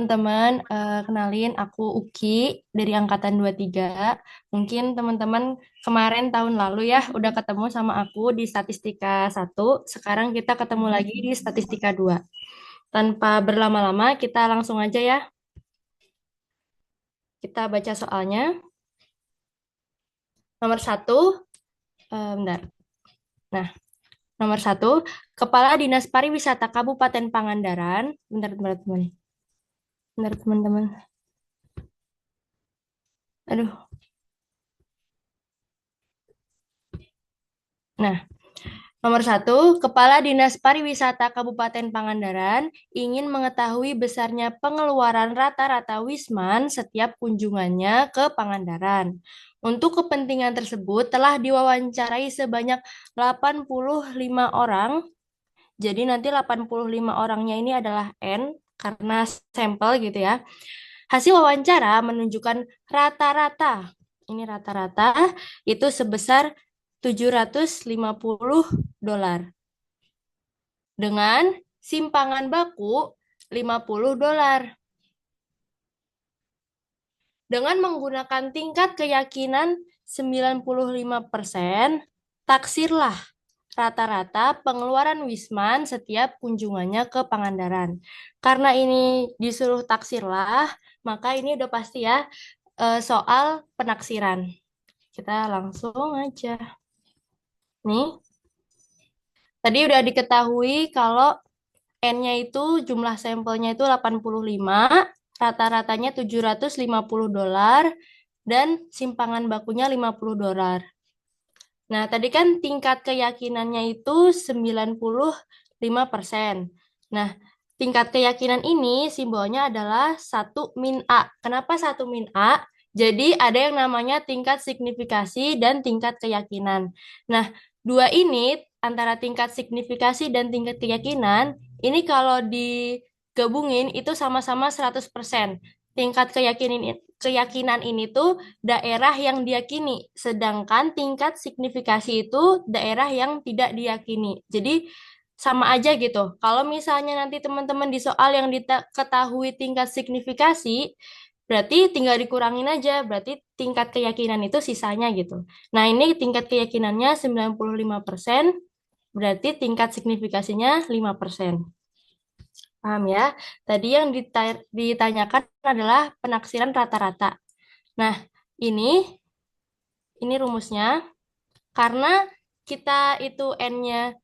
Teman-teman, kenalin aku Uki dari angkatan 23. Mungkin teman-teman kemarin tahun lalu ya udah ketemu sama aku di statistika 1. Sekarang kita ketemu lagi di statistika 2. Tanpa berlama-lama, kita langsung aja ya. Kita baca soalnya. Nomor 1, bentar. Nah, nomor 1, Kepala Dinas Pariwisata Kabupaten Pangandaran. Bentar, bentar, teman. Bentar, teman-teman. Aduh. Nah, nomor 1, Kepala Dinas Pariwisata Kabupaten Pangandaran ingin mengetahui besarnya pengeluaran rata-rata Wisman setiap kunjungannya ke Pangandaran. Untuk kepentingan tersebut telah diwawancarai sebanyak 85 orang. Jadi nanti 85 orangnya ini adalah N karena sampel gitu ya. Hasil wawancara menunjukkan rata-rata. Ini rata-rata itu sebesar 750 dolar. Dengan simpangan baku 50 dolar. Dengan menggunakan tingkat keyakinan 95%, taksirlah rata-rata pengeluaran Wisman setiap kunjungannya ke Pangandaran. Karena ini disuruh taksirlah, maka ini udah pasti ya soal penaksiran. Kita langsung aja. Nih, tadi udah diketahui kalau N-nya itu jumlah sampelnya itu 85, rata-ratanya 750 dolar, dan simpangan bakunya 50 dolar. Nah, tadi kan tingkat keyakinannya itu 95%. Nah, tingkat keyakinan ini simbolnya adalah 1-A. Kenapa 1-A? Jadi ada yang namanya tingkat signifikasi dan tingkat keyakinan. Nah, dua ini antara tingkat signifikasi dan tingkat keyakinan, ini kalau digabungin itu sama-sama 100%. Tingkat keyakinan ini tuh daerah yang diyakini, sedangkan tingkat signifikasi itu daerah yang tidak diyakini. Jadi sama aja gitu. Kalau misalnya nanti teman-teman di soal yang diketahui tingkat signifikasi, berarti tinggal dikurangin aja, berarti tingkat keyakinan itu sisanya gitu. Nah, ini tingkat keyakinannya 95%, berarti tingkat signifikasinya 5%. Paham ya? Tadi yang ditanyakan adalah penaksiran rata-rata. Nah, ini rumusnya. Karena kita itu N-nya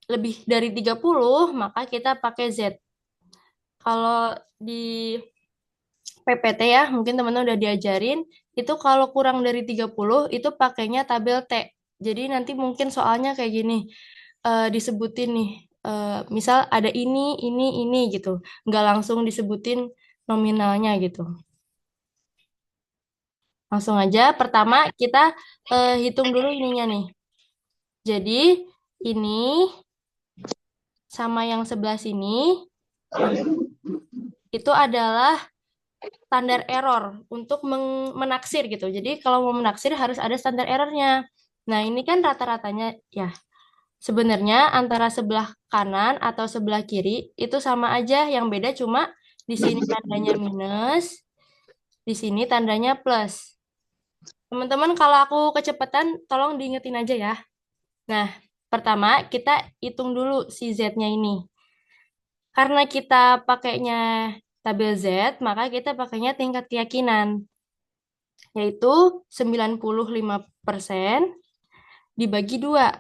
lebih dari 30, maka kita pakai Z. Kalau di PPT ya, mungkin teman-teman udah diajarin, itu kalau kurang dari 30, itu pakainya tabel T. Jadi nanti mungkin soalnya kayak gini, disebutin nih, misal ada ini gitu. Nggak langsung disebutin nominalnya gitu. Langsung aja, pertama kita hitung dulu ininya nih. Jadi ini sama yang sebelah sini itu adalah standar error untuk menaksir gitu. Jadi kalau mau menaksir harus ada standar errornya. Nah, ini kan rata-ratanya ya. Sebenarnya antara sebelah kanan atau sebelah kiri itu sama aja, yang beda cuma di sini tandanya minus, di sini tandanya plus. Teman-teman, kalau aku kecepatan tolong diingetin aja ya. Nah, pertama kita hitung dulu si Z-nya ini. Karena kita pakainya tabel Z, maka kita pakainya tingkat keyakinan, yaitu 95% dibagi 2.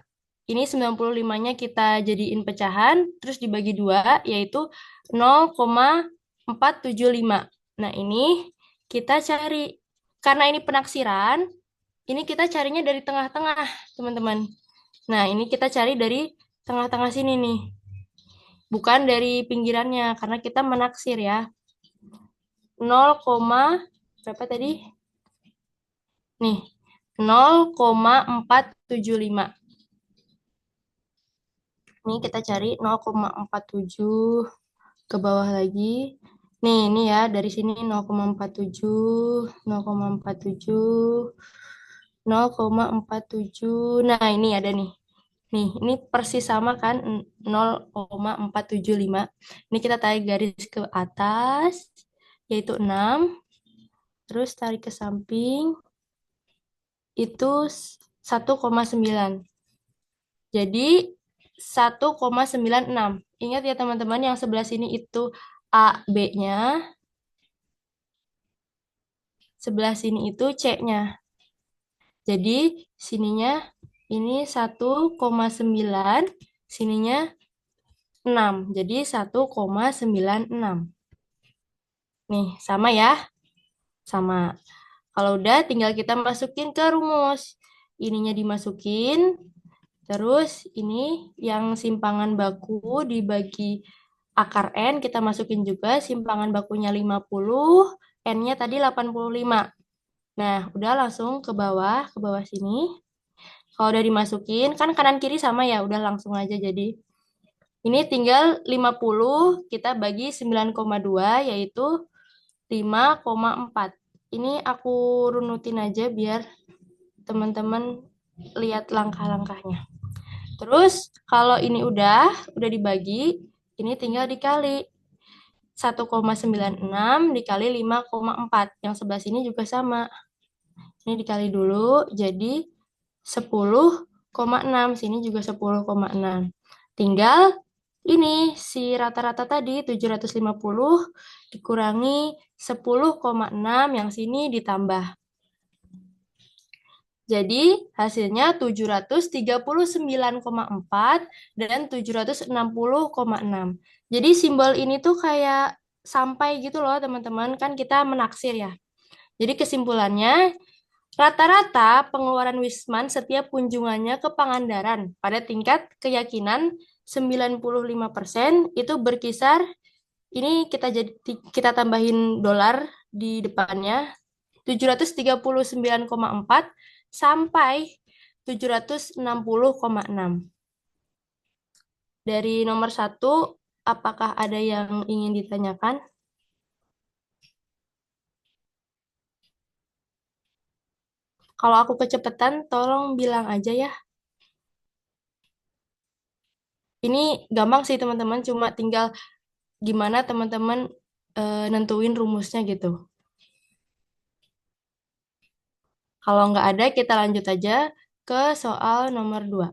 Ini 95-nya kita jadiin pecahan, terus dibagi 2, yaitu 0,475. Nah, ini kita cari. Karena ini penaksiran, ini kita carinya dari tengah-tengah, teman-teman. Nah, ini kita cari dari tengah-tengah sini nih. Bukan dari pinggirannya, karena kita menaksir ya. 0, berapa tadi? Nih, 0,475. Ini kita cari 0,47 ke bawah lagi. Nih, ini ya, dari sini 0,47, 0,47, 0,47. Nah, ini ada nih. Nih, ini persis sama kan 0,475. Ini kita tarik garis ke atas. yaitu 6. Terus tarik ke samping, itu 1,9. Jadi 1,96. Ingat ya teman-teman, yang sebelah sini itu A, B-nya. Sebelah sini itu C-nya. Jadi sininya ini 1,9, sininya 6. Jadi 1,96. Nih, sama ya? Sama. Kalau udah tinggal kita masukin ke rumus. Ininya dimasukin, terus ini yang simpangan baku dibagi akar N, kita masukin juga simpangan bakunya 50, N-nya tadi 85. Nah, udah langsung ke bawah sini. Kalau udah dimasukin, kan kanan kiri sama ya, udah langsung aja jadi. Ini tinggal 50, kita bagi 9,2, yaitu 5,4. Ini aku runutin aja biar teman-teman lihat langkah-langkahnya. Terus kalau ini udah dibagi, ini tinggal dikali. 1,96 dikali 5,4. Yang sebelah sini juga sama. Ini dikali dulu, jadi 10,6. Sini juga 10,6. Tinggal ini si rata-rata tadi 750 dikurangi 10,6, yang sini ditambah. Jadi hasilnya 739,4 dan 760,6. Jadi simbol ini tuh kayak sampai gitu loh teman-teman, kan kita menaksir ya. Jadi kesimpulannya, rata-rata pengeluaran Wisman setiap kunjungannya ke Pangandaran pada tingkat keyakinan 95% itu berkisar, ini kita tambahin dolar di depannya, 739,4 sampai 760,6. Dari nomor 1, apakah ada yang ingin ditanyakan? Kalau aku kecepatan, tolong bilang aja ya. Ini gampang sih teman-teman, cuma tinggal gimana teman-teman nentuin rumusnya gitu. Kalau nggak ada, kita lanjut aja ke soal nomor 2.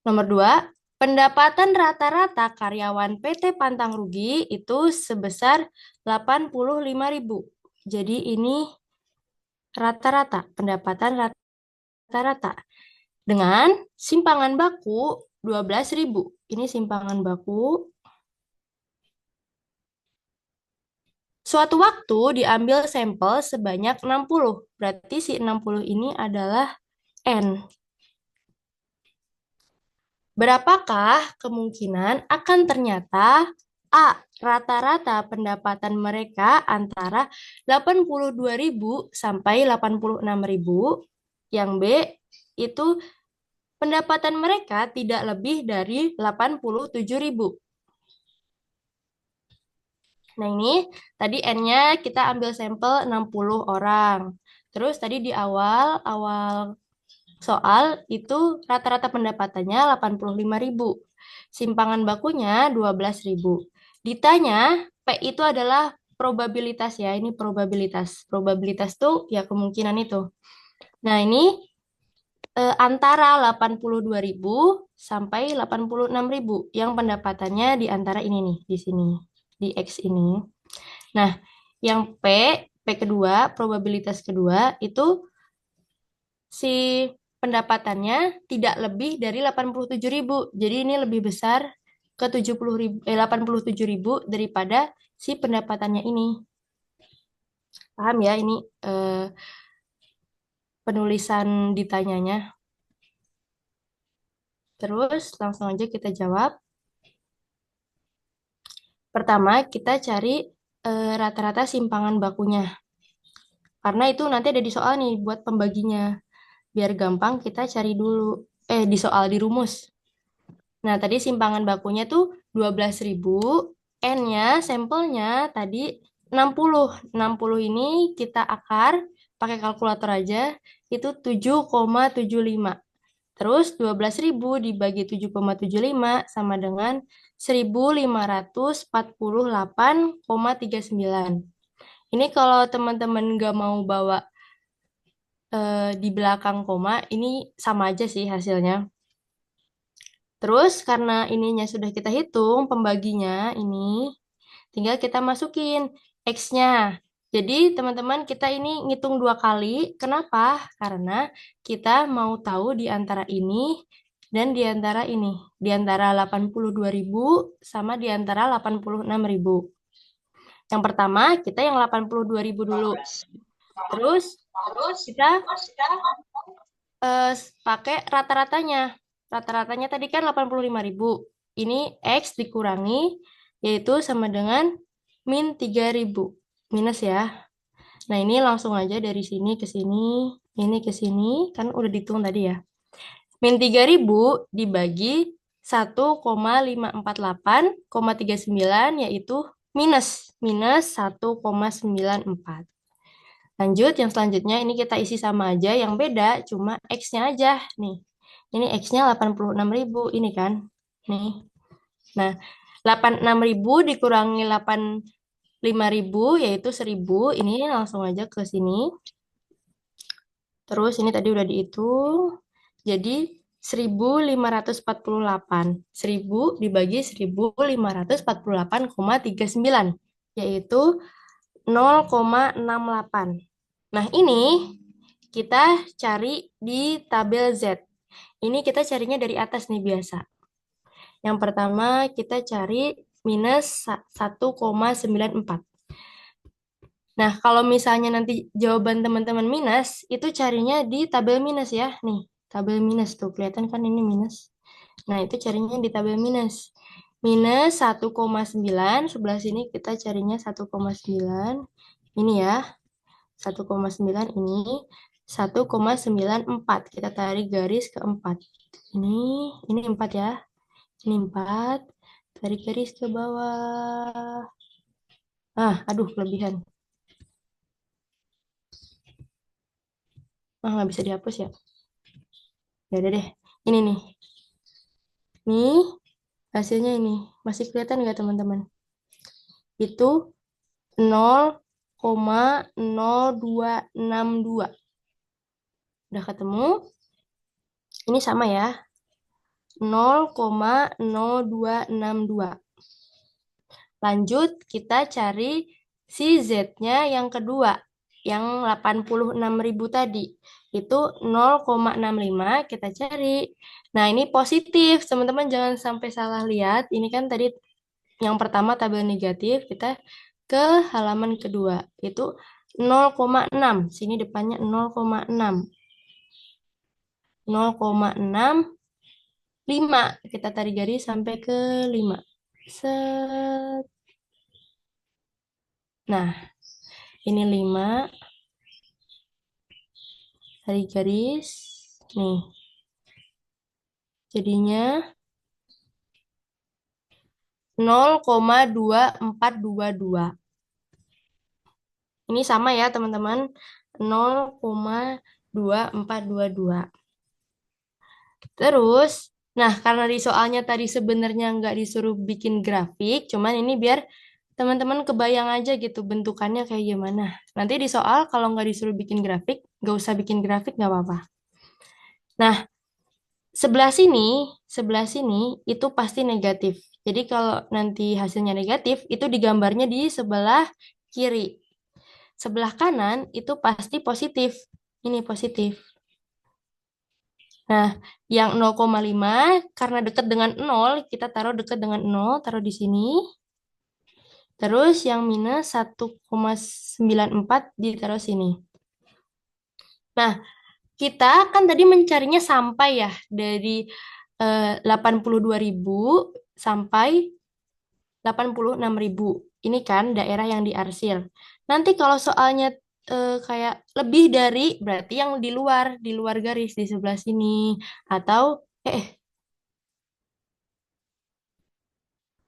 Nomor 2, pendapatan rata-rata karyawan PT Pantang Rugi itu sebesar 85.000. Jadi ini rata-rata, pendapatan rata-rata. Dengan simpangan baku 12.000. Ini simpangan baku. Suatu waktu diambil sampel sebanyak 60. Berarti si 60 ini adalah N. Berapakah kemungkinan akan ternyata A. Rata-rata pendapatan mereka antara 82.000 sampai 86.000. Yang B itu pendapatan mereka tidak lebih dari 87.000. Nah ini tadi N-nya kita ambil sampel 60 orang. Terus tadi di awal soal itu rata-rata pendapatannya 85.000. Simpangan bakunya 12.000. Ditanya P itu adalah probabilitas ya, ini probabilitas. Probabilitas tuh ya kemungkinan itu. Nah ini antara 82.000 sampai 86.000 yang pendapatannya di antara ini nih, di sini, di X ini. Nah, yang P kedua, probabilitas kedua itu si pendapatannya tidak lebih dari 87.000. Jadi ini lebih besar ke 87.000 daripada si pendapatannya ini. Paham ya ini penulisan ditanyanya. Terus langsung aja kita jawab. Pertama, kita cari rata-rata simpangan bakunya. Karena itu nanti ada di soal nih buat pembaginya. Biar gampang kita cari dulu. Di soal, di rumus. Nah, tadi simpangan bakunya tuh 12.000. N-nya, sampelnya tadi 60. 60 ini kita akar, pakai kalkulator aja, itu 7,75. Terus 12.000 dibagi 7,75 sama dengan 1.548,39. Ini kalau teman-teman nggak mau bawa di belakang koma, ini sama aja sih hasilnya. Terus karena ininya sudah kita hitung, pembaginya ini tinggal kita masukin X-nya. Jadi teman-teman kita ini ngitung 2 kali. Kenapa? Karena kita mau tahu di antara ini dan di antara ini. Di antara 82.000 sama di antara 86.000. Yang pertama kita yang 82.000 dulu. Terus kita pakai rata-ratanya. Rata-ratanya tadi kan 85.000. Ini X dikurangi, yaitu sama dengan min 3.000. Minus ya. Nah, ini langsung aja dari sini ke sini, ini ke sini, kan udah dihitung tadi ya. Min 3.000 dibagi 1,548,39, yaitu minus 1,94. Lanjut, yang selanjutnya ini kita isi sama aja, yang beda cuma X-nya aja. Nih, ini X-nya 86.000, ini kan. Nih, nah 86.000 dikurangi 85.000, yaitu 1.000. Ini langsung aja ke sini. Terus ini tadi udah dihitung, jadi 1.548. 1.000 dibagi 1.548,39, yaitu 0,68. Nah, ini kita cari di tabel Z. Ini kita carinya dari atas nih biasa. Yang pertama kita cari minus 1,94. Nah, kalau misalnya nanti jawaban teman-teman minus, itu carinya di tabel minus ya. Nih, tabel minus tuh. Kelihatan kan ini minus. Nah, itu carinya di tabel minus. Minus 1,9, sebelah sini kita carinya 1,9. Ini ya, 1,9 ini. 1,94. Kita tarik garis ke 4. Ini 4 ya. Ini 4. Tarik garis ke bawah. Aduh, kelebihan. Nggak bisa dihapus ya. Ya udah deh. Ini nih. Nih, hasilnya ini. Masih kelihatan nggak teman-teman? Itu 0,0262. Udah ketemu? Ini sama ya. 0,0262. Lanjut, kita cari si Z-nya yang kedua, yang 86.000 tadi. Itu 0,65 kita cari. Nah, ini positif. Teman-teman jangan sampai salah lihat. Ini kan tadi yang pertama tabel negatif, kita ke halaman kedua. Itu 0,6. Sini depannya 0,6. 0,65. Kita tarik garis sampai ke 5. Set. Nah, ini 5. Tarik garis. Nih. Jadinya 0,2422. Ini sama ya, teman-teman. 0,2422. Terus, nah karena di soalnya tadi sebenarnya nggak disuruh bikin grafik, cuman ini biar teman-teman kebayang aja gitu bentukannya kayak gimana. Nanti di soal kalau nggak disuruh bikin grafik, nggak usah bikin grafik nggak apa-apa. Nah, sebelah sini itu pasti negatif. Jadi kalau nanti hasilnya negatif, itu digambarnya di sebelah kiri. Sebelah kanan itu pasti positif. Ini positif. Nah, yang 0,5 karena dekat dengan 0, kita taruh dekat dengan 0, taruh di sini. Terus yang minus 1,94 ditaruh sini. Nah, kita kan tadi mencarinya sampai ya, dari 82.000 sampai 86.000. Ini kan daerah yang diarsir. Nanti kalau soalnya kayak lebih dari, berarti yang di luar garis di sebelah sini. Atau,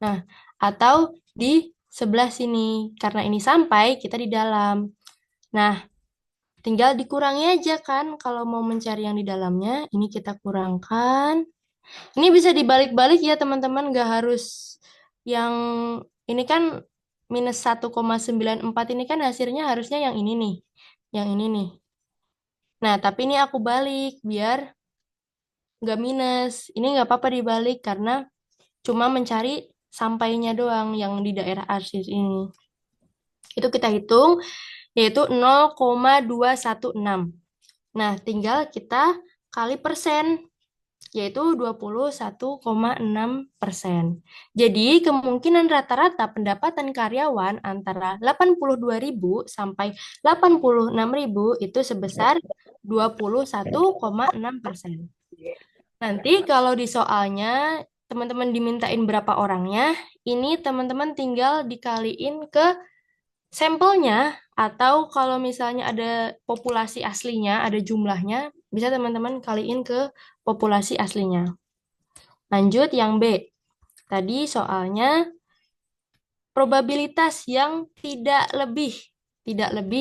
nah, atau di sebelah sini. Karena ini sampai, kita di dalam. Nah, Tinggal dikurangi aja kan kalau mau mencari yang di dalamnya. Ini kita kurangkan. Ini bisa dibalik-balik ya teman-teman, nggak harus yang ini kan minus 1,94 ini kan hasilnya harusnya yang ini nih. Yang ini nih. Nah, tapi ini aku balik biar nggak minus. Ini nggak apa-apa dibalik karena cuma mencari sampainya doang yang di daerah arsir ini. Itu kita hitung yaitu 0,216. Nah, tinggal kita kali persen, yaitu 21,6%. Jadi, kemungkinan rata-rata pendapatan karyawan antara 82.000 sampai 86.000 itu sebesar 21,6%. Nanti kalau di soalnya teman-teman dimintain berapa orangnya, ini teman-teman tinggal dikaliin ke sampelnya atau kalau misalnya ada populasi aslinya, ada jumlahnya, bisa teman-teman kaliin ke populasi aslinya. Lanjut yang B. Tadi soalnya probabilitas yang tidak lebih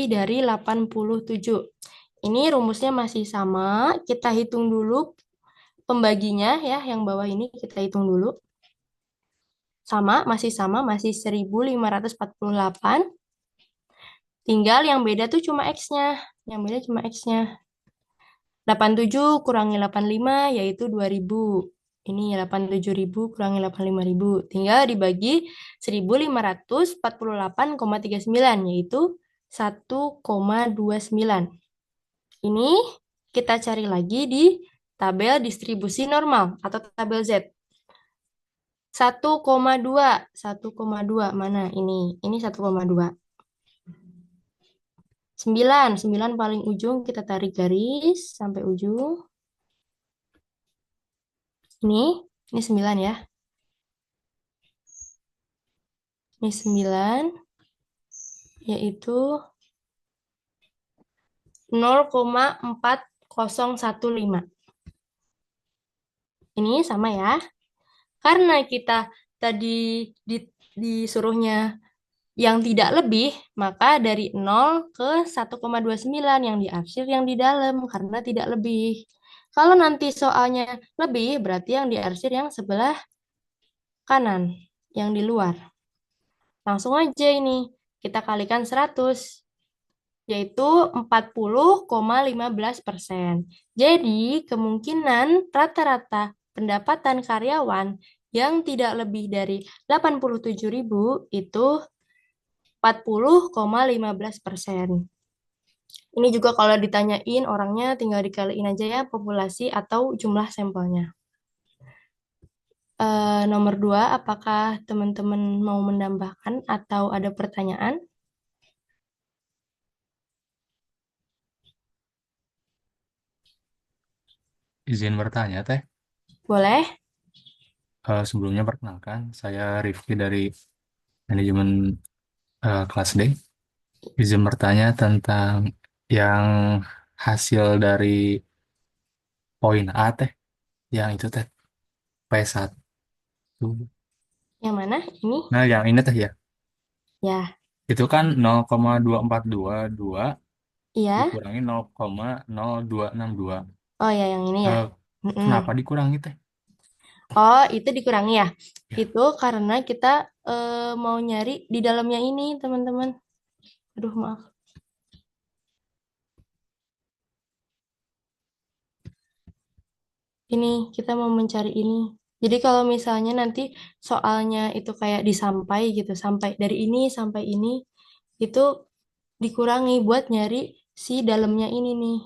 dari 87. Ini rumusnya masih sama, kita hitung dulu pembaginya ya, yang bawah ini kita hitung dulu. Masih 1548. Tinggal yang beda tuh cuma X-nya. Yang beda cuma X-nya. 87 kurangi 85 yaitu 2000. Ini 87.000 kurangi 85.000. Tinggal dibagi 1548,39 yaitu 1,29. Ini kita cari lagi di tabel distribusi normal atau tabel Z. 1,2 mana ini? Ini 1,2. 9 paling ujung kita tarik garis sampai ujung. Ini 9 ya. Ini 9 yaitu 0,4015. Ini sama ya. Karena kita tadi disuruhnya yang tidak lebih, maka dari 0 ke 1,29 yang diarsir yang di dalam karena tidak lebih. Kalau nanti soalnya lebih, berarti yang diarsir yang sebelah kanan, yang di luar. Langsung aja ini, kita kalikan 100, yaitu 40,15%. Jadi, kemungkinan rata-rata pendapatan karyawan yang tidak lebih dari 87.000 itu 40,15%. Ini juga kalau ditanyain orangnya tinggal dikaliin aja ya populasi atau jumlah sampelnya. Nomor 2, apakah teman-teman mau menambahkan atau ada pertanyaan? Izin bertanya, Teh. Boleh? Sebelumnya perkenalkan, saya Rifki dari manajemen kelas D. Izin bertanya tentang yang hasil dari poin A, Teh. Yang itu, Teh, P1. Yang mana? Ini? Nah, yang ini, Teh, ya. Ya, Itu kan 0,2422 iya. dikurangi 0,0262. Oh ya, yang ini ya. Eh, Mm-mm. Kenapa dikurangi, Teh? Oh, itu dikurangi ya. Ya, Itu karena kita mau nyari di dalamnya ini, teman-teman. Aduh, maaf. Ini kita mau mencari ini. Jadi kalau misalnya nanti soalnya itu kayak disampai gitu, sampai dari ini sampai ini, itu dikurangi buat nyari si dalamnya ini nih,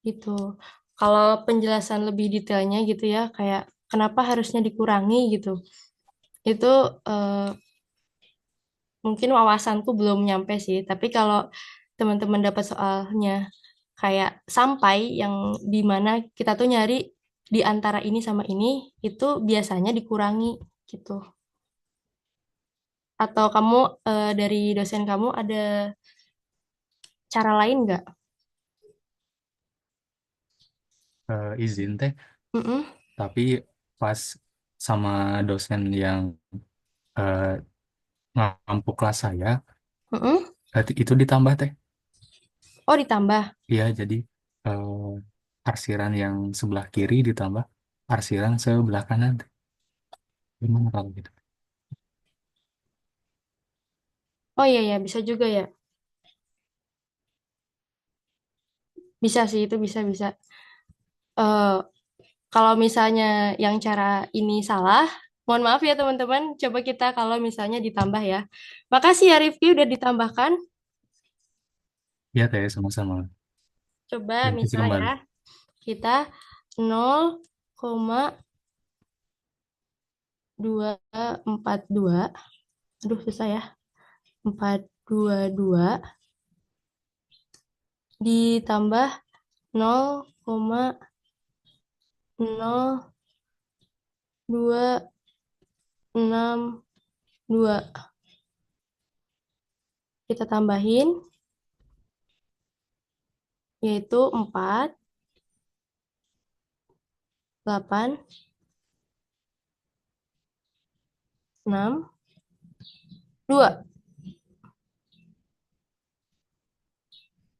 gitu. Kalau penjelasan lebih detailnya gitu ya, kayak kenapa harusnya dikurangi gitu, itu eh, mungkin wawasanku belum nyampe sih. Tapi kalau teman-teman dapat soalnya kayak sampai yang di mana kita tuh nyari di antara ini sama ini, itu biasanya dikurangi gitu. Atau kamu dari dosen kamu ada cara lain nggak? izin, Teh. Mm-mm, Tapi pas sama dosen yang eh, ngampu kelas saya, mm-mm. berarti itu ditambah, Teh. Oh, ditambah. Iya, jadi arsiran yang sebelah kiri ditambah arsiran sebelah kanan. Gimana kalau gitu? Oh iya ya, bisa juga ya. Bisa sih, itu bisa-bisa. Eh kalau misalnya yang cara ini salah, mohon maaf ya teman-teman. Coba kita kalau misalnya ditambah ya. Makasih ya Rifki udah ditambahkan. Iya teh, sama-sama. Coba Revisi misal ya, kembali. kita 0,242. Aduh susah ya. 422 ditambah 0,0262. Kita tambahin yaitu 4, 8, 6, 2.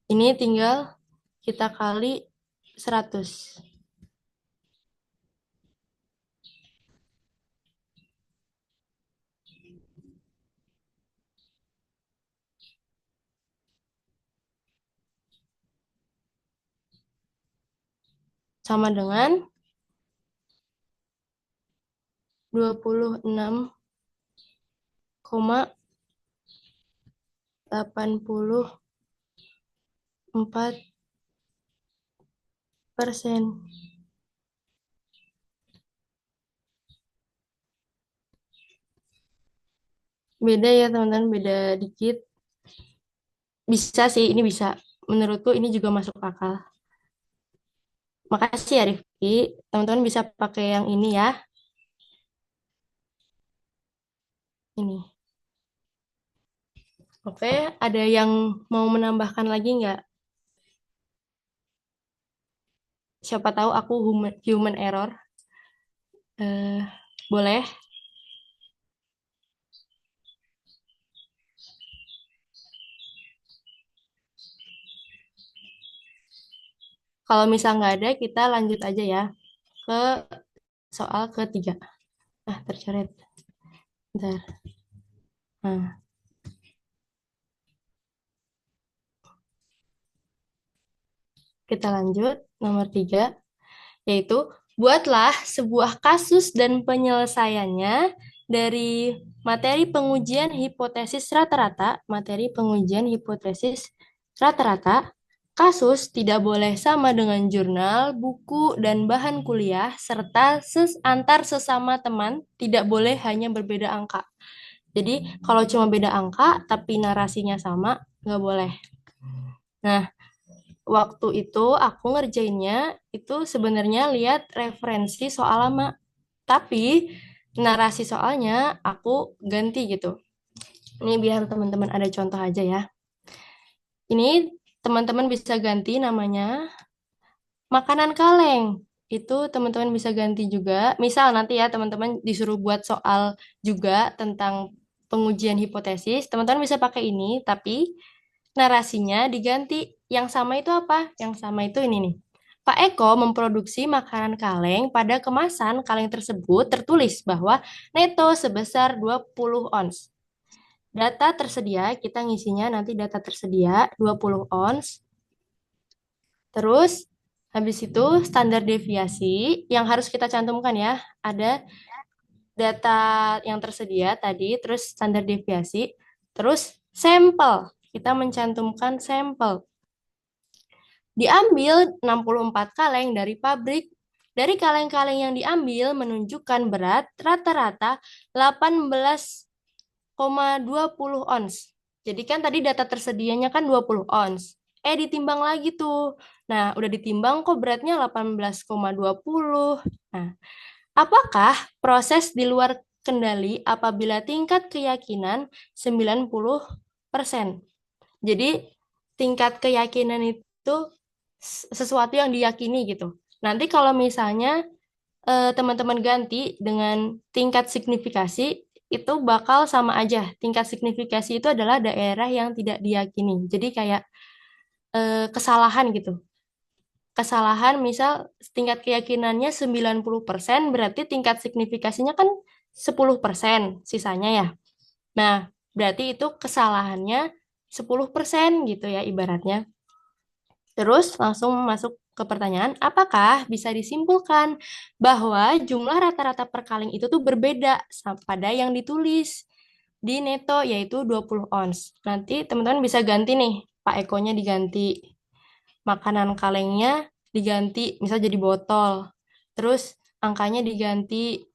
Ini tinggal kita kali 100. Sama dengan 26,84%. Beda ya teman-teman, beda dikit. Bisa sih, ini bisa. Menurutku ini juga masuk akal. Makasih ya Rifki. Teman-teman bisa pakai yang ini ya. Ini. Oke, ada yang mau menambahkan lagi nggak? Siapa tahu aku human error. Eh, boleh. Kalau misal nggak ada, kita lanjut aja ya ke soal ketiga. Ah, tercoret. Bentar. Nah, kita lanjut. Nomor 3, yaitu buatlah sebuah kasus dan penyelesaiannya dari materi pengujian hipotesis rata-rata, kasus tidak boleh sama dengan jurnal, buku, dan bahan kuliah, serta antar sesama teman tidak boleh hanya berbeda angka. Jadi kalau cuma beda angka tapi narasinya sama, nggak boleh. Nah, waktu itu aku ngerjainnya itu sebenarnya lihat referensi soal lama, tapi narasi soalnya aku ganti gitu. Ini biar teman-teman ada contoh aja ya. Ini teman-teman bisa ganti namanya makanan kaleng. Itu teman-teman bisa ganti juga. Misal nanti ya teman-teman disuruh buat soal juga tentang pengujian hipotesis, teman-teman bisa pakai ini, tapi narasinya diganti. Yang sama itu apa? Yang sama itu ini nih. Pak Eko memproduksi makanan kaleng. Pada kemasan kaleng tersebut tertulis bahwa neto sebesar 20 ons. Data tersedia, kita ngisinya nanti data tersedia 20 ons. Terus habis itu standar deviasi yang harus kita cantumkan ya. Ada data yang tersedia tadi, terus standar deviasi, terus sampel. Kita mencantumkan sampel. Diambil 64 kaleng dari pabrik. Dari kaleng-kaleng yang diambil menunjukkan berat rata-rata 18,20 ons. Jadi kan tadi data tersedianya kan 20 ons. Ditimbang lagi tuh. Nah, udah ditimbang kok beratnya 18,20. Nah, apakah proses di luar kendali apabila tingkat keyakinan 90%? Jadi tingkat keyakinan itu sesuatu yang diyakini gitu. Nanti kalau misalnya teman-teman ganti dengan tingkat signifikasi, itu bakal sama aja. Tingkat signifikasi itu adalah daerah yang tidak diyakini. Jadi kayak kesalahan gitu. Kesalahan misal tingkat keyakinannya 90%, berarti tingkat signifikasinya kan 10% sisanya ya. Nah, berarti itu kesalahannya 10% gitu ya ibaratnya. Terus langsung masuk ke pertanyaan, apakah bisa disimpulkan bahwa jumlah rata-rata perkaling itu tuh berbeda pada yang ditulis di neto yaitu 20 ons. Nanti teman-teman bisa ganti nih, Pak Ekonya diganti, makanan kalengnya diganti, misal jadi botol. Terus angkanya diganti,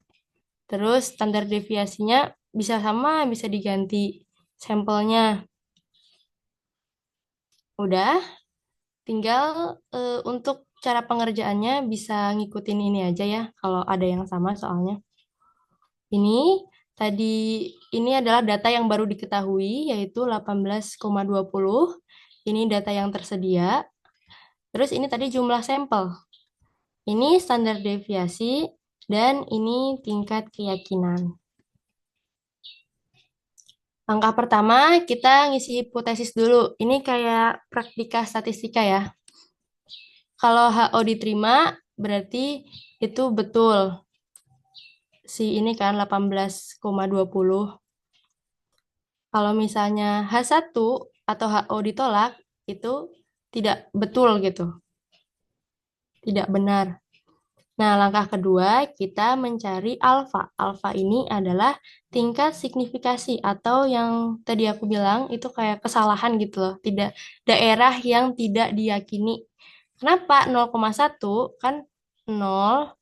terus standar deviasinya bisa sama, bisa diganti sampelnya. Udah, tinggal untuk cara pengerjaannya bisa ngikutin ini aja ya, kalau ada yang sama soalnya. Ini tadi ini adalah data yang baru diketahui yaitu 18,20. Ini data yang tersedia. Terus ini tadi jumlah sampel. Ini standar deviasi dan ini tingkat keyakinan. Langkah pertama kita ngisi hipotesis dulu. Ini kayak praktika statistika ya. Kalau HO diterima berarti itu betul. Si ini kan 18,20. Kalau misalnya H1 atau HO ditolak, itu tidak betul gitu, tidak benar. Nah, langkah kedua kita mencari alfa. Alfa ini adalah tingkat signifikasi atau yang tadi aku bilang itu kayak kesalahan gitu loh, tidak daerah yang tidak diyakini. Kenapa 0,1 kan 0,10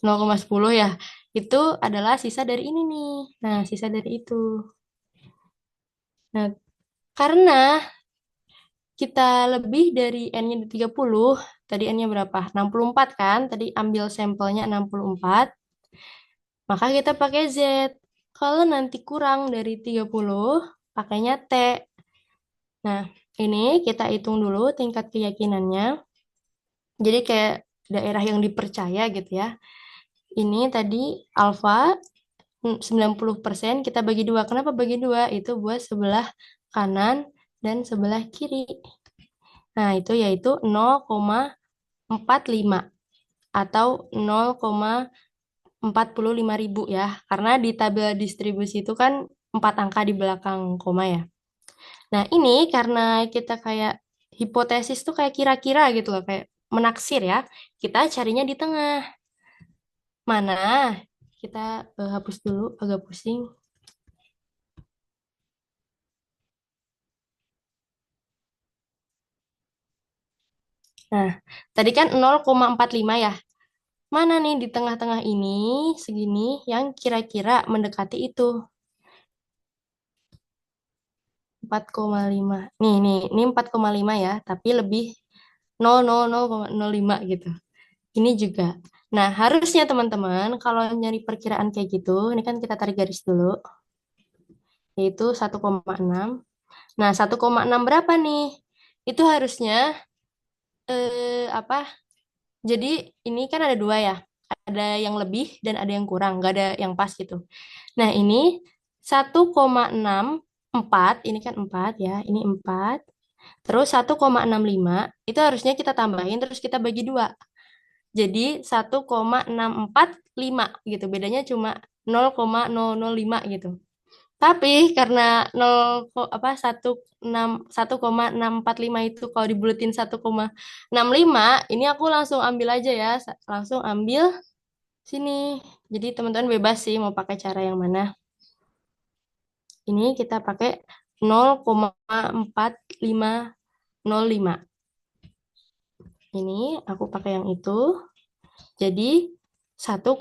0,10 ya. Itu adalah sisa dari ini nih. Nah, sisa dari itu. Nah, karena kita lebih dari N-nya 30, tadi N-nya berapa? 64 kan? Tadi ambil sampelnya 64, maka kita pakai Z. Kalau nanti kurang dari 30, pakainya T. Nah, ini kita hitung dulu tingkat keyakinannya. Jadi kayak daerah yang dipercaya gitu ya. Ini tadi alfa 90% kita bagi dua. Kenapa bagi dua? Itu buat sebelah kanan dan sebelah kiri. Nah, itu yaitu 0,45 atau 0,45 ribu ya. Karena di tabel distribusi itu kan 4 angka di belakang koma ya. Nah, ini karena kita kayak hipotesis tuh kayak kira-kira gitu loh, kayak menaksir ya. Kita carinya di tengah. Mana? Kita hapus dulu, agak pusing. Nah, tadi kan 0,45 ya. Mana nih di tengah-tengah ini segini yang kira-kira mendekati itu? 4,5. Ini 4,5 ya, tapi lebih 0,005 gitu. Ini juga. Nah, harusnya teman-teman kalau nyari perkiraan kayak gitu, ini kan kita tarik garis dulu, yaitu 1,6. Nah, 1,6 berapa nih? Itu harusnya apa? Jadi ini kan ada dua ya. Ada yang lebih dan ada yang kurang, nggak ada yang pas gitu. Nah, ini 1,64, ini kan 4 ya, ini 4. Terus 1,65 itu harusnya kita tambahin terus kita bagi dua. Jadi 1,645 gitu. Bedanya cuma 0,005 gitu. Tapi karena 0 apa 1,645 itu kalau dibulatin 1,65, ini aku langsung ambil aja ya. Langsung ambil sini. Jadi teman-teman bebas sih mau pakai cara yang mana. Ini kita pakai 0,4505. Ini aku pakai yang itu. Jadi 1,65.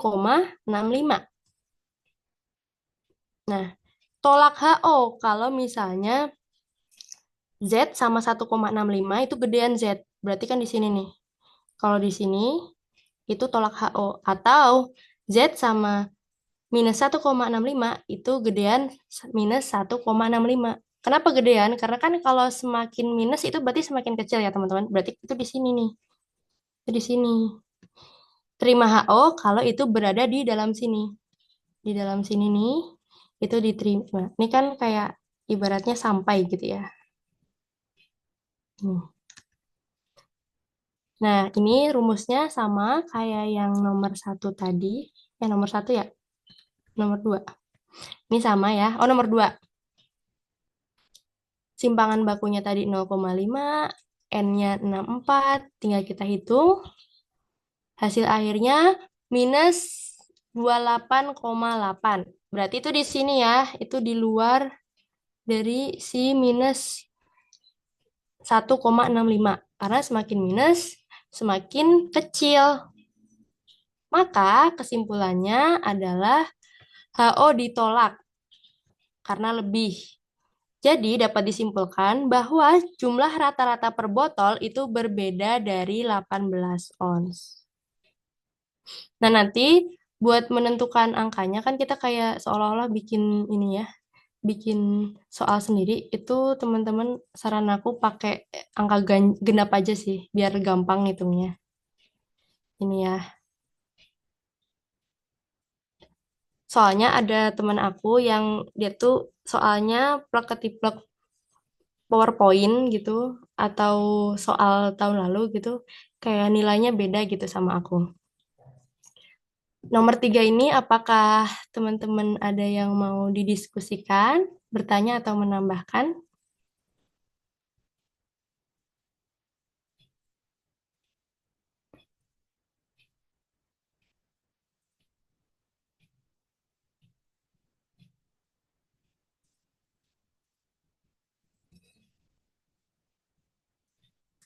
Nah, tolak HO kalau misalnya Z sama 1,65 itu gedean Z. Berarti kan di sini nih. Kalau di sini itu tolak HO. Atau Z sama minus 1,65 itu gedean minus 1,65. Kenapa gedean? Karena kan kalau semakin minus itu berarti semakin kecil ya teman-teman. Berarti itu di sini nih. Itu di sini. terima HO kalau itu berada di dalam sini. Di dalam sini nih, itu diterima. Ini kan kayak ibaratnya sampai gitu ya. Nih. Nah, ini rumusnya sama kayak yang nomor satu tadi. Nomor satu ya? Nomor dua. Ini sama ya. Oh, nomor dua. Simpangan bakunya tadi 0,5, N-nya 64. Tinggal kita hitung. Hasil akhirnya minus 28,8. Berarti itu di sini ya. Itu di luar dari si minus 1,65. Karena semakin minus, semakin kecil. Maka kesimpulannya adalah HO ditolak karena lebih. Jadi dapat disimpulkan bahwa jumlah rata-rata per botol itu berbeda dari 18 ons. Nah, nanti buat menentukan angkanya kan kita kayak seolah-olah bikin ini ya, bikin soal sendiri. Itu teman-teman saran aku pakai angka genap aja sih, biar gampang hitungnya. Ini ya. Soalnya ada teman aku yang dia tuh soalnya plek ketiplek PowerPoint gitu atau soal tahun lalu gitu kayak nilainya beda gitu sama aku. Nomor tiga ini apakah teman-teman ada yang mau didiskusikan, bertanya atau menambahkan?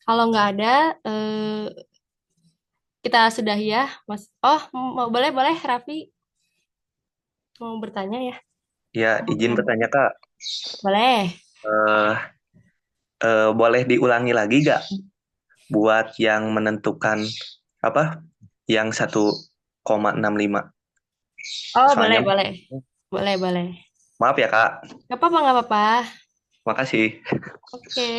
Kalau nggak ada, kita sudah ya, Mas. Oh, mau boleh boleh Raffi mau bertanya ya? Ya, izin bertanya Kak, Boleh. eh boleh diulangi lagi gak buat yang menentukan apa? Yang 1,65. Oh, boleh Soalnya boleh. Boleh boleh. maaf ya Kak. Nggak apa-apa nggak apa-apa. Makasih. Oke.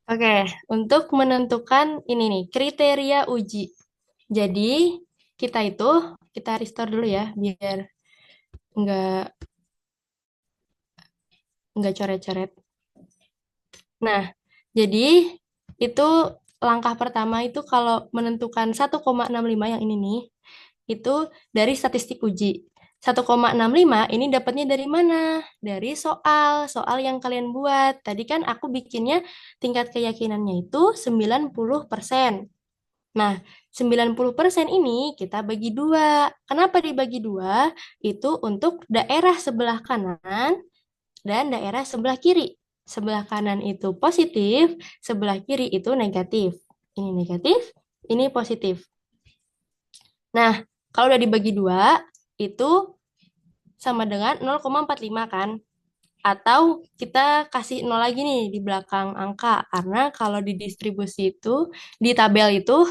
Oke, untuk menentukan ini nih, kriteria uji. Jadi, kita itu, kita restore dulu ya, biar nggak nggak coret-coret. Nah, jadi itu langkah pertama itu kalau menentukan 1,65 yang ini nih, itu dari statistik uji. 1,65 ini dapatnya dari mana? Dari soal yang kalian buat. Tadi kan aku bikinnya tingkat keyakinannya itu 90%. Nah, 90% ini kita bagi dua. Kenapa dibagi dua? Itu untuk daerah sebelah kanan dan daerah sebelah kiri. Sebelah kanan itu positif, sebelah kiri itu negatif. Ini negatif, ini positif. Nah, kalau udah dibagi dua, itu sama dengan 0,45 kan? Atau kita kasih 0 lagi nih di belakang angka. Karena kalau di distribusi itu, di tabel itu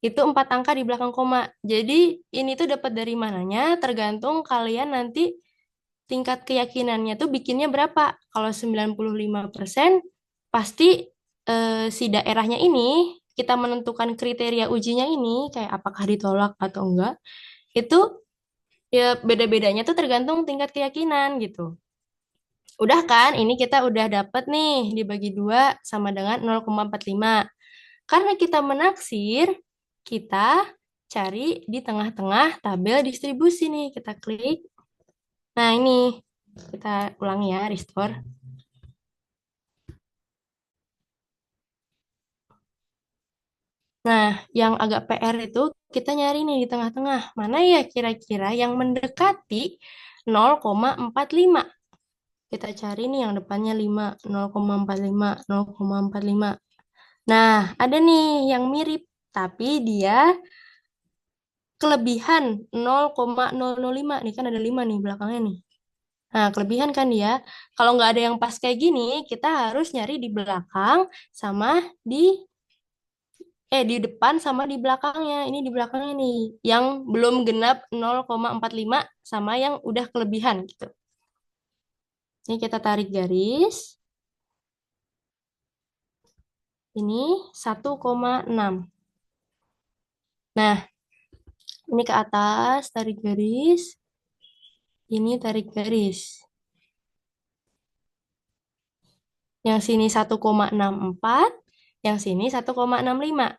4 angka di belakang koma. Jadi ini tuh dapat dari mananya tergantung kalian nanti tingkat keyakinannya tuh bikinnya berapa. Kalau 95% pasti si daerahnya ini kita menentukan kriteria ujinya ini kayak apakah ditolak atau enggak. Itu ya beda-bedanya tuh tergantung tingkat keyakinan gitu. Udah kan? Ini kita udah dapet nih dibagi 2 sama dengan 0,45. Karena kita menaksir, kita cari di tengah-tengah tabel distribusi nih. Kita klik. Nah, ini kita ulangi ya, restore. Nah, yang agak PR itu kita nyari nih di tengah-tengah. Mana ya kira-kira yang mendekati 0,45. Kita cari nih yang depannya 5, 0,45, 0,45. Nah, ada nih yang mirip, tapi dia kelebihan 0,005. Nih kan ada 5 nih belakangnya nih. Nah, kelebihan kan dia. Kalau nggak ada yang pas kayak gini, kita harus nyari di belakang sama di di depan sama di belakangnya. Ini di belakangnya nih yang belum genap 0,45 sama yang udah kelebihan gitu. Ini kita tarik garis. Ini 1,6. Nah, ini ke atas, tarik garis. Ini tarik garis. Yang sini 1,64, yang sini 1,65.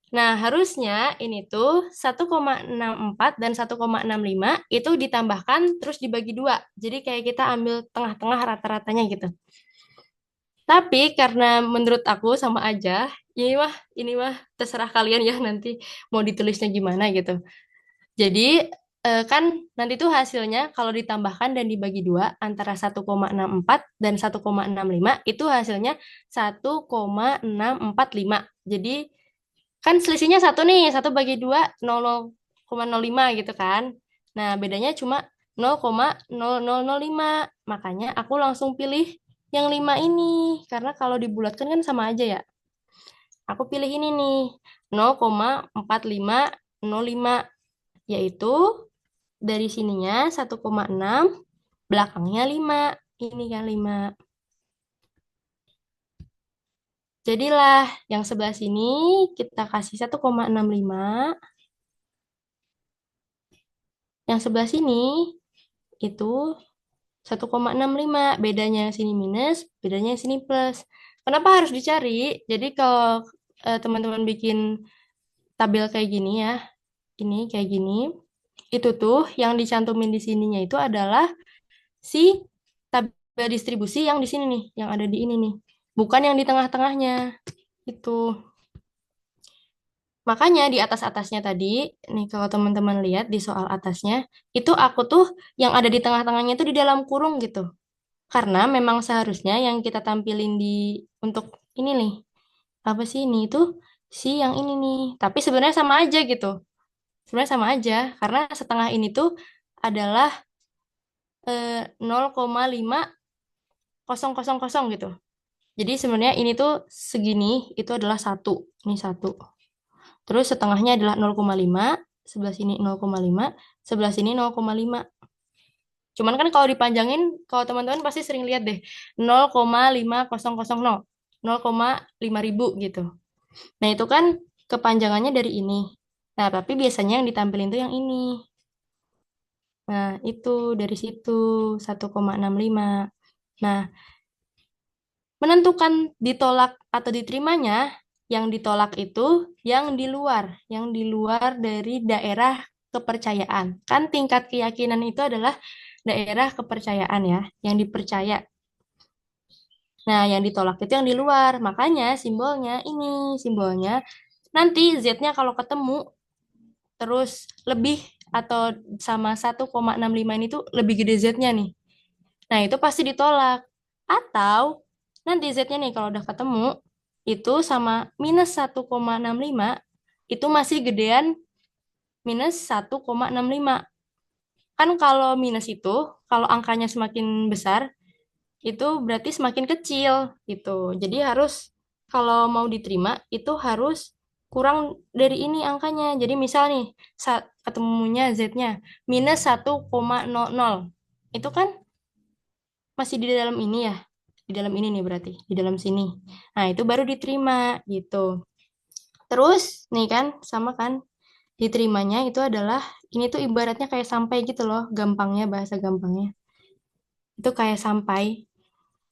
Nah, harusnya ini tuh 1,64 dan 1,65 itu ditambahkan terus dibagi dua. Jadi kayak kita ambil tengah-tengah rata-ratanya gitu. Tapi karena menurut aku sama aja, ini mah terserah kalian ya nanti mau ditulisnya gimana gitu. Jadi kan nanti tuh hasilnya kalau ditambahkan dan dibagi dua antara 1,64 dan 1,65 itu hasilnya 1,645. Jadi kan selisihnya satu nih, satu bagi dua 0,05 gitu kan. Nah, bedanya cuma 0,0005. Makanya aku langsung pilih yang 5 ini. Karena kalau dibulatkan kan sama aja ya. Aku pilih ini nih, 0,4505. Yaitu dari sininya 1,6, belakangnya 5. Ini kan 5. Jadilah yang sebelah sini kita kasih 1,65. Yang sebelah sini itu 1,65. Bedanya yang sini minus, bedanya yang sini plus. Kenapa harus dicari? Jadi kalau teman-teman bikin tabel kayak gini ya, ini kayak gini, itu tuh yang dicantumin di sininya itu adalah si tabel distribusi yang di sini nih, yang ada di ini nih. Bukan yang di tengah-tengahnya. Itu. Makanya di atas-atasnya tadi, nih kalau teman-teman lihat di soal atasnya, itu aku tuh yang ada di tengah-tengahnya itu di dalam kurung gitu. Karena memang seharusnya yang kita tampilin di untuk ini nih, apa sih ini itu si yang ini nih. Tapi sebenarnya sama aja gitu. Sebenarnya sama aja karena setengah ini tuh adalah 0,5000 gitu. Jadi sebenarnya ini tuh segini itu adalah satu. Ini satu. Terus setengahnya adalah 0,5, sebelah sini 0,5, sebelah sini 0,5. Cuman kan kalau dipanjangin, kalau teman-teman pasti sering lihat deh, 0,5000, 0,5000 gitu. Nah, itu kan kepanjangannya dari ini. Nah, tapi biasanya yang ditampilin tuh yang ini. Nah, itu dari situ 1,65. Nah, menentukan ditolak atau diterimanya, yang ditolak itu yang di luar dari daerah kepercayaan. Kan tingkat keyakinan itu adalah daerah kepercayaan ya, yang dipercaya. Nah, yang ditolak itu yang di luar. Makanya simbolnya ini, simbolnya nanti Z-nya kalau ketemu terus lebih atau sama 1,65 ini tuh lebih gede Z-nya nih. Nah, itu pasti ditolak. Atau nanti Z-nya nih kalau udah ketemu itu sama minus 1,65 itu masih gedean minus 1,65. Kan kalau minus itu, kalau angkanya semakin besar, itu berarti semakin kecil gitu. Jadi harus kalau mau diterima itu harus kurang dari ini angkanya. Jadi misal nih saat ketemunya Z-nya minus 1,00. Itu kan masih di dalam ini ya. Di dalam ini nih berarti, di dalam sini. Nah, itu baru diterima gitu. Terus nih kan sama kan diterimanya itu adalah ini tuh ibaratnya kayak sampai gitu loh, gampangnya bahasa gampangnya. Itu kayak sampai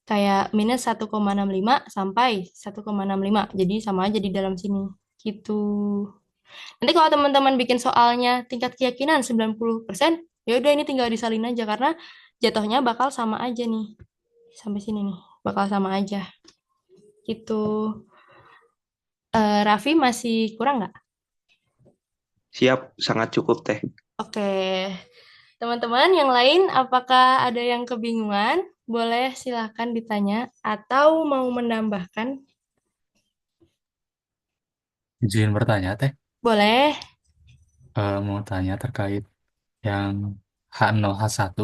kayak minus 1,65 sampai 1,65. Jadi sama aja di dalam sini. Gitu. Nanti kalau teman-teman bikin soalnya tingkat keyakinan 90%, ya udah ini tinggal disalin aja karena jatuhnya bakal sama aja nih. Sampai sini nih, bakal sama aja. Gitu. Raffi masih kurang nggak? Siap, sangat cukup teh. Oke. Teman-teman yang lain, apakah ada yang kebingungan? Boleh silakan ditanya atau mau menambahkan? Izin bertanya, Teh. Boleh. Mau tanya terkait yang H0 H1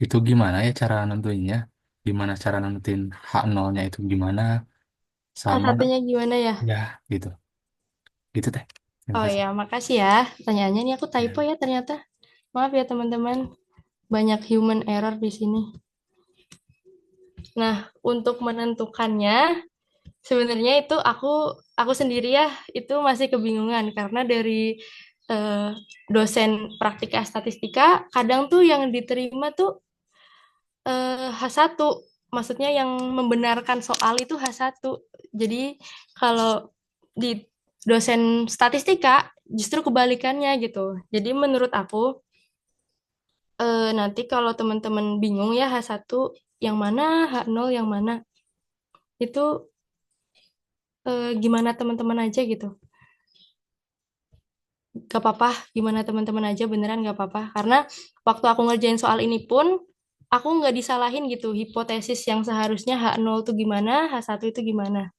itu gimana ya cara nentuinnya? Gimana cara nentuin H0-nya itu gimana? Sama nggak? Satunya gimana ya? Ya, gitu. Gitu, Teh. Terima Oh kasih. ya, makasih ya. Pertanyaannya ini aku typo Ya. ya ternyata. Maaf ya teman-teman. Banyak human error di sini. Nah, untuk menentukannya, sebenarnya itu aku sendiri ya, itu masih kebingungan karena dari eh, dosen praktika statistika, kadang tuh yang diterima tuh H1. Maksudnya yang membenarkan soal itu H1. Jadi kalau di dosen statistika justru kebalikannya gitu. Jadi menurut aku nanti kalau teman-teman bingung ya H1 yang mana, H0 yang mana, itu gimana teman-teman aja gitu. Gak apa-apa, gimana teman-teman aja beneran gak apa-apa. Karena waktu aku ngerjain soal ini pun, aku nggak disalahin gitu. Hipotesis yang seharusnya H0 itu gimana, H1 itu gimana.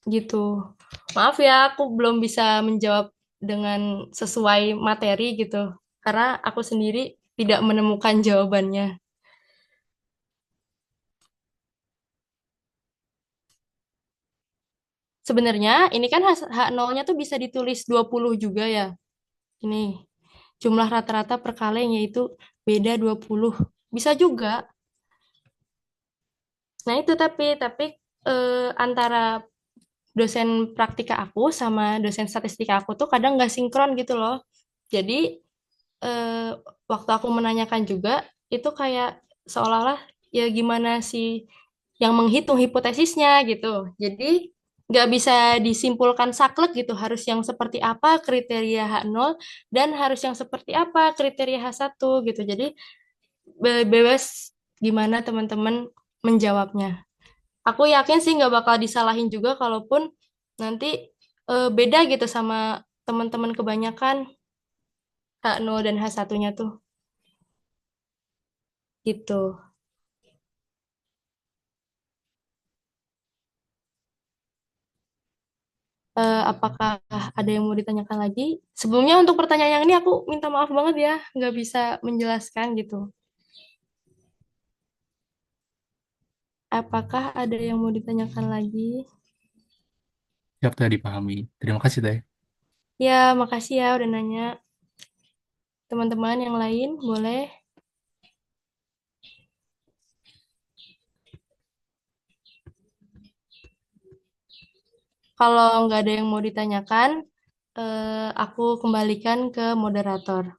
Gitu. Maaf ya, aku belum bisa menjawab dengan sesuai materi gitu. Karena aku sendiri tidak menemukan jawabannya. Sebenarnya ini kan H0-nya tuh bisa ditulis 20 juga ya. Ini jumlah rata-rata per kaleng yaitu beda 20. Bisa juga. Nah itu tapi antara dosen praktika aku sama dosen statistika aku tuh kadang nggak sinkron gitu loh. Jadi eh, waktu aku menanyakan juga itu kayak seolah-olah ya gimana sih yang menghitung hipotesisnya gitu. Jadi nggak bisa disimpulkan saklek gitu. Harus yang seperti apa kriteria H0 dan harus yang seperti apa kriteria H1 gitu. Jadi bebas gimana teman-teman menjawabnya. Aku yakin sih nggak bakal disalahin juga kalaupun nanti beda gitu sama teman-teman kebanyakan H0 dan H1-nya tuh gitu. Apakah ada yang mau ditanyakan lagi? Sebelumnya untuk pertanyaan yang ini aku minta maaf banget ya, nggak bisa menjelaskan gitu. Apakah ada yang mau ditanyakan lagi? Siap, teh dipahami. Terima kasih, Teh. Ya, makasih ya udah nanya. Teman-teman yang lain boleh. Kalau nggak ada yang mau ditanyakan, aku kembalikan ke moderator.